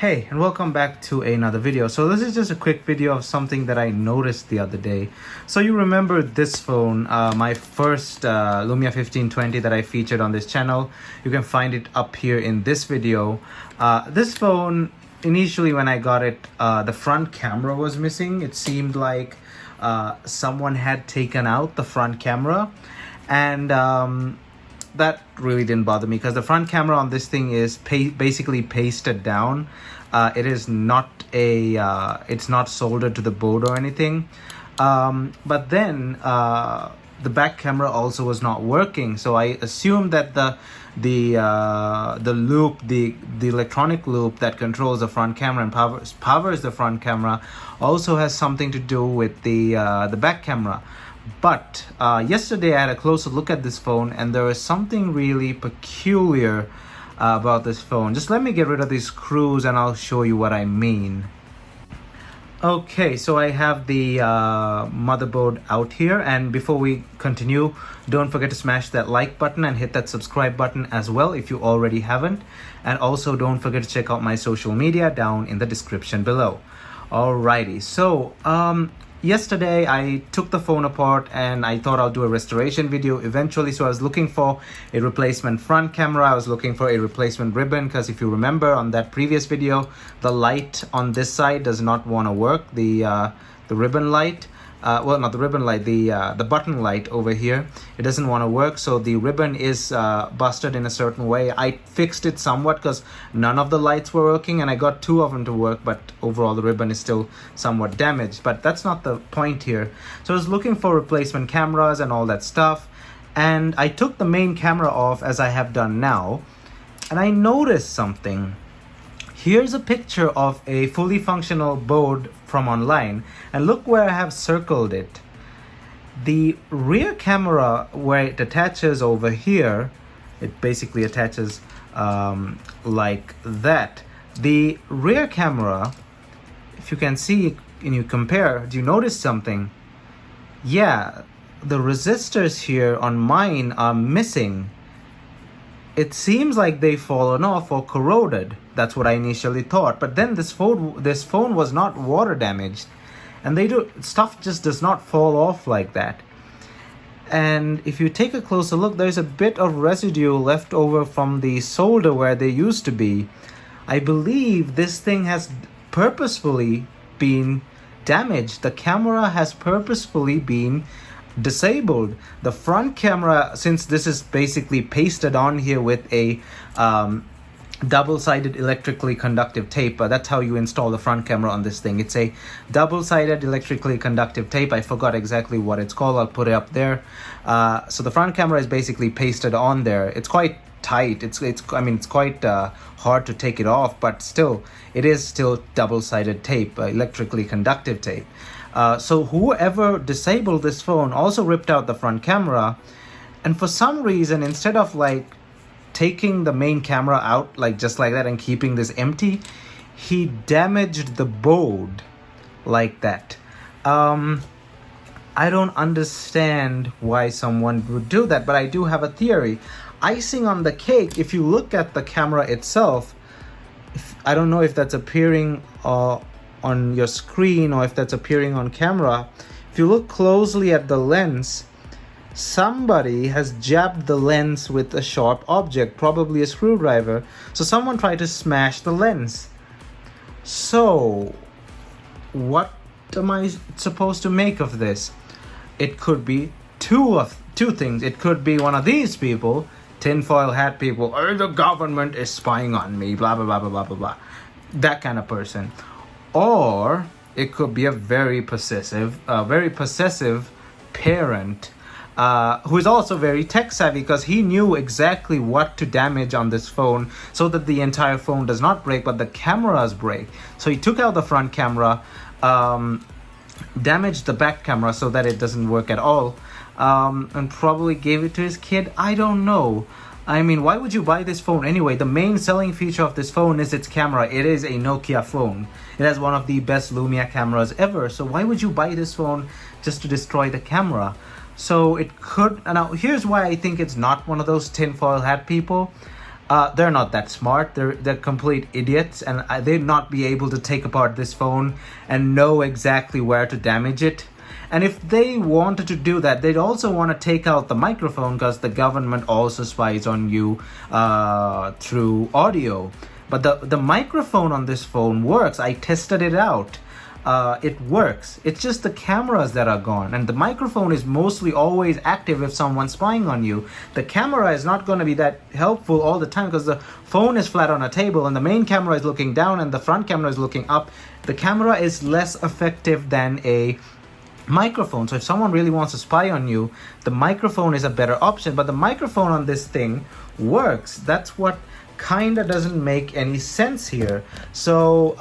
Hey, and welcome back to another video. So this is just a quick video of something that I noticed the other day. So you remember this phone, my first Lumia 1520 that I featured on this channel. You can find it up here in this video. This phone, initially when I got it, the front camera was missing. It seemed like someone had taken out the front camera, and that really didn't bother me because the front camera on this thing is basically pasted down. It is not it's not soldered to the board or anything. But then the back camera also was not working, so I assumed that the loop, the electronic loop that controls the front camera and powers the front camera, also has something to do with the back camera. But yesterday I had a closer look at this phone, and there is something really peculiar about this phone. Just let me get rid of these screws and I'll show you what I mean. Okay, so I have the motherboard out here, and before we continue, don't forget to smash that like button and hit that subscribe button as well if you already haven't. And also don't forget to check out my social media down in the description below. Alrighty, so yesterday I took the phone apart and I thought I'll do a restoration video eventually. So I was looking for a replacement front camera. I was looking for a replacement ribbon, because if you remember on that previous video, the light on this side does not want to work. The ribbon light, well, not the ribbon light, the button light over here, it doesn't want to work. So the ribbon is busted in a certain way. I fixed it somewhat because none of the lights were working, and I got two of them to work, but overall the ribbon is still somewhat damaged. But that's not the point here. So I was looking for replacement cameras and all that stuff, and I took the main camera off as I have done now, and I noticed something. Here's a picture of a fully functional board from online, and look where I have circled it. The rear camera, where it attaches over here, it basically attaches like that. The rear camera, if you can see and you compare, do you notice something? Yeah, the resistors here on mine are missing. It seems like they've fallen off or corroded. That's what I initially thought. But then this phone was not water damaged, and stuff just does not fall off like that. And if you take a closer look, there's a bit of residue left over from the solder where they used to be. I believe this thing has purposefully been damaged. The camera has purposefully been disabled. The front camera, since this is basically pasted on here with a double-sided electrically conductive tape, that's how you install the front camera on this thing. It's a double-sided electrically conductive tape. I forgot exactly what it's called. I'll put it up there. So the front camera is basically pasted on there. It's quite tight. It's quite hard to take it off, but still, it is still double-sided tape, electrically conductive tape. So whoever disabled this phone also ripped out the front camera, and for some reason, instead of like taking the main camera out like just like that and keeping this empty, he damaged the board like that. I don't understand why someone would do that, but I do have a theory. Icing on the cake, if you look at the camera itself, I don't know if that's appearing on your screen or if that's appearing on camera. If you look closely at the lens, somebody has jabbed the lens with a sharp object, probably a screwdriver. So someone tried to smash the lens. So what am I supposed to make of this? It could be two things. It could be one of these people, tinfoil hat people, or the government is spying on me, blah blah blah blah blah blah blah, that kind of person. Or it could be a very possessive parent who is also very tech savvy, because he knew exactly what to damage on this phone so that the entire phone does not break, but the cameras break. So he took out the front camera, damaged the back camera so that it doesn't work at all, and probably gave it to his kid. I don't know. I mean, why would you buy this phone anyway? The main selling feature of this phone is its camera. It is a Nokia phone. It has one of the best Lumia cameras ever. So why would you buy this phone just to destroy the camera? So it could... Now, here's why I think it's not one of those tinfoil hat people. they're not that smart. They're complete idiots, and they'd not be able to take apart this phone and know exactly where to damage it. And if they wanted to do that, they'd also want to take out the microphone, because the government also spies on you through audio. But the microphone on this phone works. I tested it out. It works. It's just the cameras that are gone, and the microphone is mostly always active if someone's spying on you. The camera is not going to be that helpful all the time, because the phone is flat on a table and the main camera is looking down and the front camera is looking up. The camera is less effective than a microphone. So if someone really wants to spy on you, the microphone is a better option. But the microphone on this thing works. That's what kind of doesn't make any sense here. So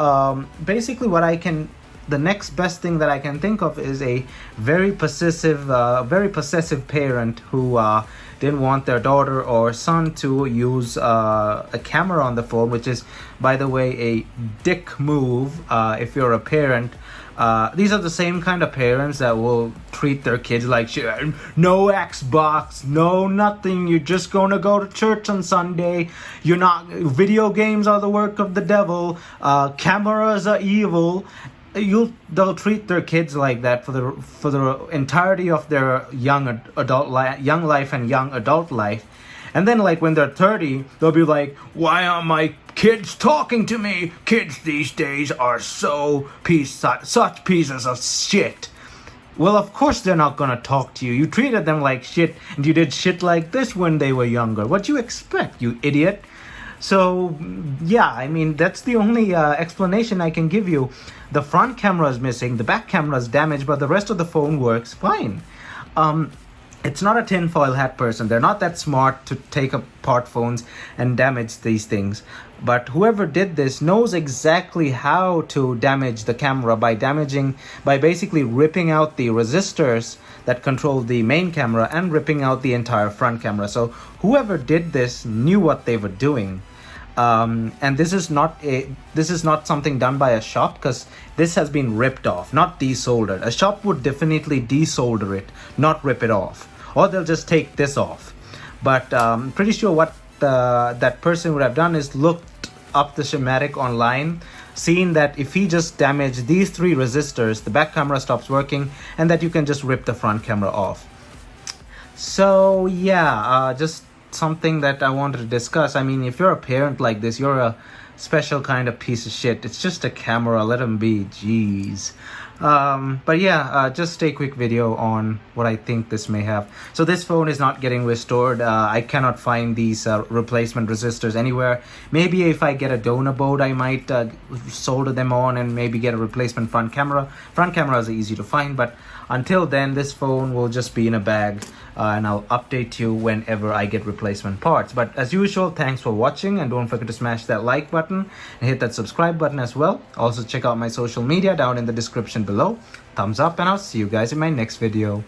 basically the next best thing that I can think of is a very possessive parent who didn't want their daughter or son to use a camera on the phone, which is, by the way, a dick move if you're a parent. These are the same kind of parents that will treat their kids like shit. No Xbox, no nothing. You're just gonna go to church on Sunday. You're not. Video games are the work of the devil. Cameras are evil. They'll treat their kids like that for the entirety of their young life and young adult life. And then, like, when they're 30, they'll be like, why aren't my kids talking to me? Kids these days are such pieces of shit. Well, of course they're not gonna talk to you. You treated them like shit, and you did shit like this when they were younger. What you expect, you idiot? So, yeah, I mean, that's the only explanation I can give you. The front camera is missing, the back camera is damaged, but the rest of the phone works fine. It's not a tinfoil hat person. They're not that smart to take apart phones and damage these things. But whoever did this knows exactly how to damage the camera by basically ripping out the resistors that control the main camera and ripping out the entire front camera. So whoever did this knew what they were doing. And this is not something done by a shop, because this has been ripped off, not desoldered. A shop would definitely desolder it, not rip it off, or they'll just take this off. But pretty sure what that person would have done is looked up the schematic online, seen that if he just damaged these 3 resistors, the back camera stops working, and that you can just rip the front camera off. So yeah, just something that I wanted to discuss. I mean, if you're a parent like this, you're a special kind of piece of shit. It's just a camera, let them be. Jeez. But yeah, just a quick video on what I think this may have. So this phone is not getting restored. I cannot find these replacement resistors anywhere. Maybe if I get a donor board, I might solder them on and maybe get a replacement front camera. Front cameras are easy to find, but until then, this phone will just be in a bag, and I'll update you whenever I get replacement parts. But as usual, thanks for watching, and don't forget to smash that like button and hit that subscribe button as well. Also check out my social media down in the description below. Thumbs up, and I'll see you guys in my next video.